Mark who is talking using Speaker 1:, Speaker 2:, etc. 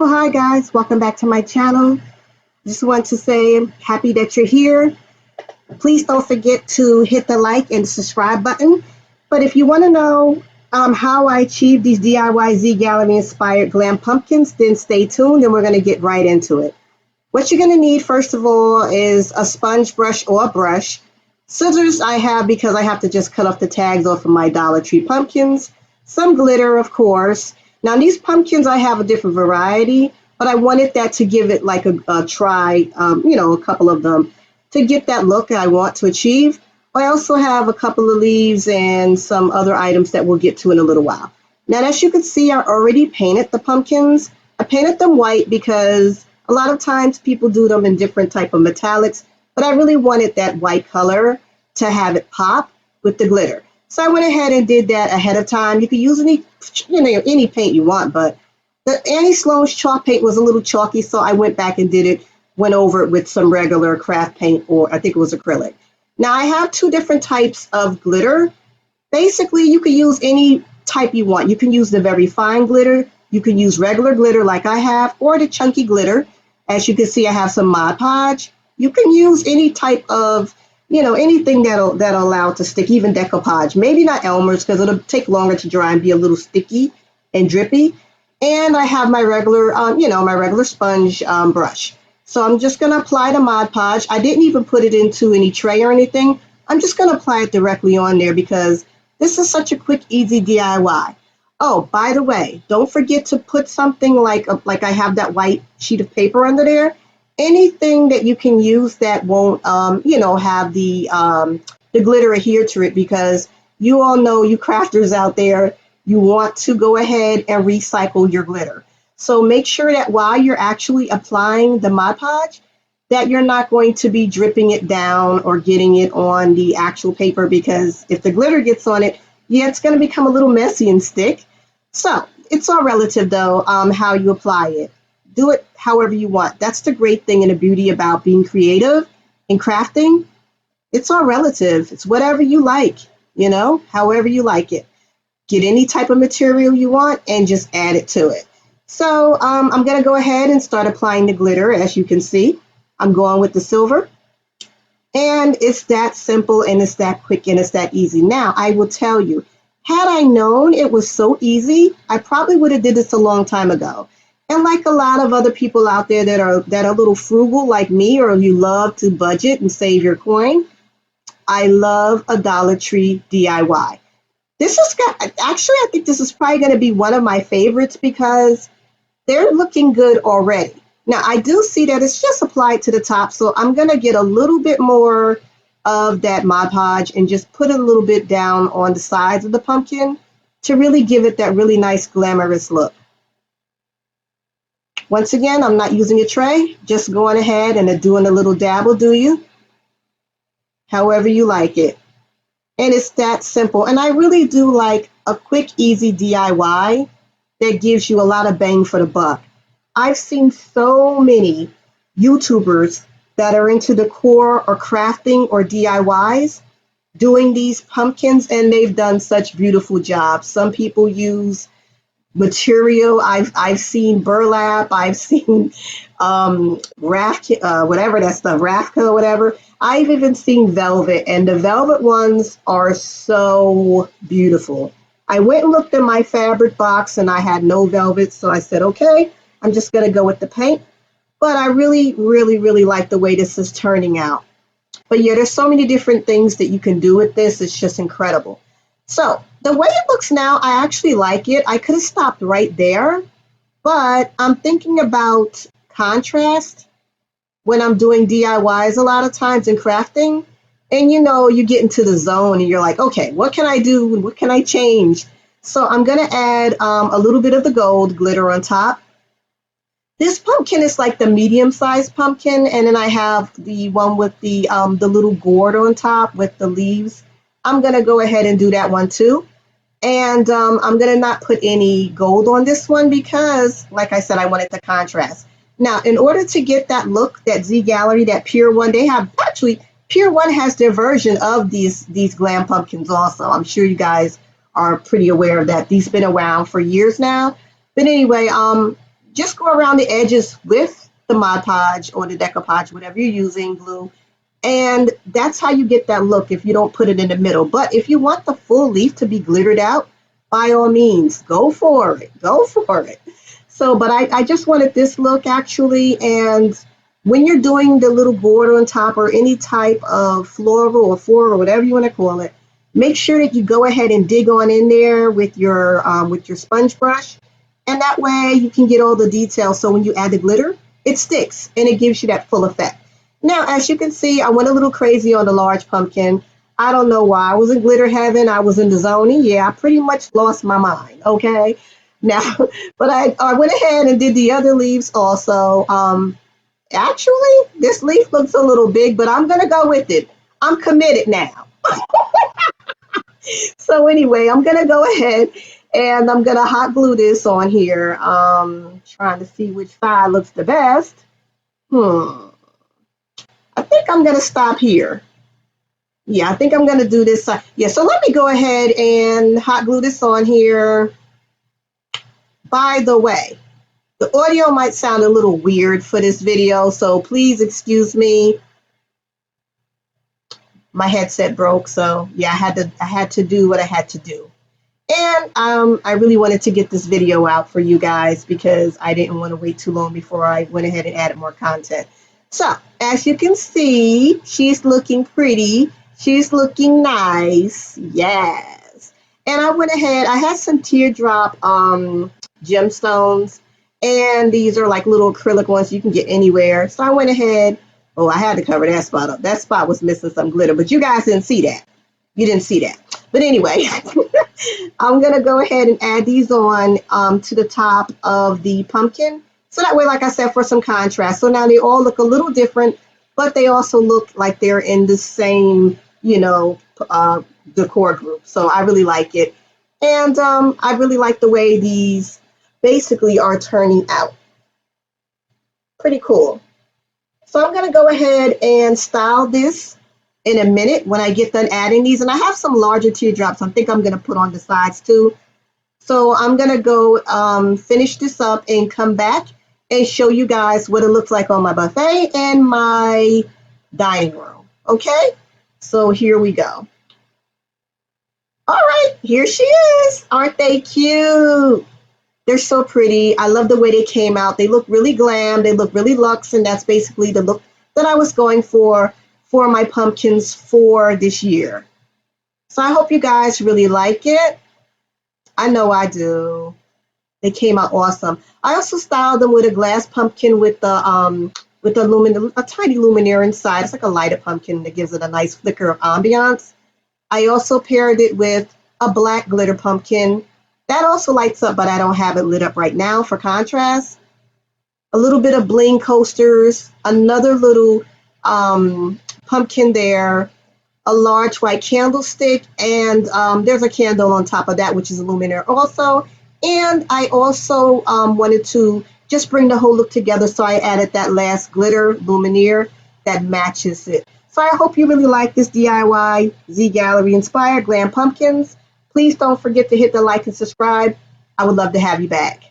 Speaker 1: Well, hi guys, welcome back to my channel. Just want to say I'm happy that you're here. Please don't forget to hit the like and subscribe button. But if you want to know how I achieved these DIY Z Gallerie inspired glam pumpkins, then stay tuned and we're going to get right into it. What you're going to need first of all is a sponge brush or a brush. Scissors I have because I have to just cut off the tags off of my Dollar Tree pumpkins. Some glitter, of course. Now these pumpkins, I have a different variety, but I wanted that to give it like a try, a couple of them to get that look I want to achieve. I also have a couple of leaves and some other items that we'll get to in a little while. Now, as you can see, I already painted the pumpkins. I painted them white because a lot of times people do them in different type of metallics, but I really wanted that white color to have it pop with the glitter. So I went ahead and did that ahead of time. You could use any paint you want, but the Annie Sloan's chalk paint was a little chalky, so I went back and went over it with some regular craft paint, or I think it was acrylic. Now I have two different types of glitter. Basically, you could use any type you want. You can use the very fine glitter. You can use regular glitter like I have, or the chunky glitter. As you can see, I have some Mod Podge. You can use any type of anything that'll allow it to stick, even Decor Podge. Maybe not Elmer's because it'll take longer to dry and be a little sticky and drippy. And I have my regular, my regular sponge brush. So I'm just going to apply the Mod Podge. I didn't even put it into any tray or anything. I'm just going to apply it directly on there because this is such a quick, easy DIY. Oh, by the way, don't forget to put something like I have that white sheet of paper under there. Anything that you can use that won't, have the glitter adhere to it, because you all know, you crafters out there, you want to go ahead and recycle your glitter. So make sure that while you're actually applying the Mod Podge, that you're not going to be dripping it down or getting it on the actual paper, because if the glitter gets on it, yeah, it's going to become a little messy and stick. So it's all relative though, how you apply it. Do it however you want. That's the great thing and the beauty about being creative and crafting. It's all relative. It's whatever you like, however you like it. Get any type of material you want and just add it to it. So I'm going to go ahead and start applying the glitter. As you can see, I'm going with the silver. And it's that simple and it's that quick and it's that easy. Now, I will tell you, had I known it was so easy, I probably would have did this a long time ago. And like a lot of other people out there that are a little frugal like me, or you love to budget and save your coin, I love a Dollar Tree DIY. I think this is probably going to be one of my favorites because they're looking good already. Now, I do see that it's just applied to the top, so I'm going to get a little bit more of that Mod Podge and just put a little bit down on the sides of the pumpkin to really give it that really nice glamorous look. Once again, I'm not using a tray, just going ahead and doing a little dabble, do you? However you like it. And it's that simple. And I really do like a quick, easy DIY that gives you a lot of bang for the buck. I've seen so many YouTubers that are into decor or crafting or DIYs doing these pumpkins, and they've done such beautiful jobs. Some people use material. I've seen burlap. I've seen whatever that stuff, Rafka, whatever. I've even seen velvet, and the velvet ones are so beautiful. I went and looked in my fabric box and I had no velvet, so I said, okay, I'm just going to go with the paint. But I really, really, really like the way this is turning out. But yeah, there's so many different things that you can do with this. It's just incredible. So the way it looks now, I actually like it. I could have stopped right there, but I'm thinking about contrast when I'm doing DIYs a lot of times in crafting. And you get into the zone and you're like, okay, what can I do? What can I change? So I'm going to add a little bit of the gold glitter on top. This pumpkin is like the medium-sized pumpkin, and then I have the one with the little gourd on top with the leaves. I'm going to go ahead and do that one too. And I'm going to not put any gold on this one because, like I said, I wanted the contrast. Now, in order to get that look, that Z Gallerie, that Pure One, they have actually, Pure One has their version of these glam pumpkins also. I'm sure you guys are pretty aware of that. These have been around for years now. But anyway, just go around the edges with the Mod Podge or the Decor Podge, whatever you're using, glue. And that's how you get that look if you don't put it in the middle. But if you want the full leaf to be glittered out, by all means, go for it. Go for it. So, but I just wanted this look actually. And when you're doing the little border on top or any type of floral or whatever you want to call it, make sure that you go ahead and dig on in there with your sponge brush. And that way you can get all the details. So when you add the glitter, it sticks and it gives you that full effect. Now, as you can see, I went a little crazy on the large pumpkin. I don't know why. I was in glitter heaven. I was in the zoning. Yeah, I pretty much lost my mind. Okay. Now, but I went ahead and did the other leaves also. Actually, this leaf looks a little big, but I'm going to go with it. I'm committed now. So anyway, I'm going to go ahead and I'm going to hot glue this on here. Trying to see which side looks the best. I think I'm going to stop here. Yeah, I think I'm going to do this side. Yeah, so let me go ahead and hot glue this on here. By the way, the audio might sound a little weird for this video, so please excuse me. My headset broke, so yeah, I had to do what I had to do. And I really wanted to get this video out for you guys because I didn't want to wait too long before I went ahead and added more content. So, as you can see, she's looking pretty. She's looking nice. Yes. And I went ahead, I had some teardrop gemstones. And these are like little acrylic ones you can get anywhere. So I went ahead. Oh, I had to cover that spot up. That spot was missing some glitter, but you guys didn't see that. You didn't see that. But anyway, I'm going to go ahead and add these on to the top of the pumpkin. So that way, like I said, for some contrast. So now they all look a little different, but they also look like they're in the same, decor group. So I really like it. And I really like the way these basically are turning out. Pretty cool. So I'm going to go ahead and style this in a minute when I get done adding these. And I have some larger teardrops I think I'm going to put on the sides too. So I'm going to go finish this up and come back and show you guys what it looks like on my buffet and my dining room. Okay, so here we go. All right, here she is. Aren't they cute? They're so pretty. I love the way they came out. They look really glam. They look really luxe, and that's basically the look that I was going for my pumpkins for this year. So I hope you guys really like it. I know I do. They came out awesome. I also styled them with a glass pumpkin with the a tiny luminaire inside. It's like a lighted pumpkin that gives it a nice flicker of ambiance. I also paired it with a black glitter pumpkin. That also lights up, but I don't have it lit up right now for contrast. A little bit of bling coasters, another little pumpkin there, a large white candlestick, and there's a candle on top of that, which is a luminaire also. And I also wanted to just bring the whole look together, so I added that last glitter luminaire that matches it. So I hope you really like this DIY Z Gallerie inspired glam pumpkins. Please don't forget to hit the like and subscribe. I would love to have you back.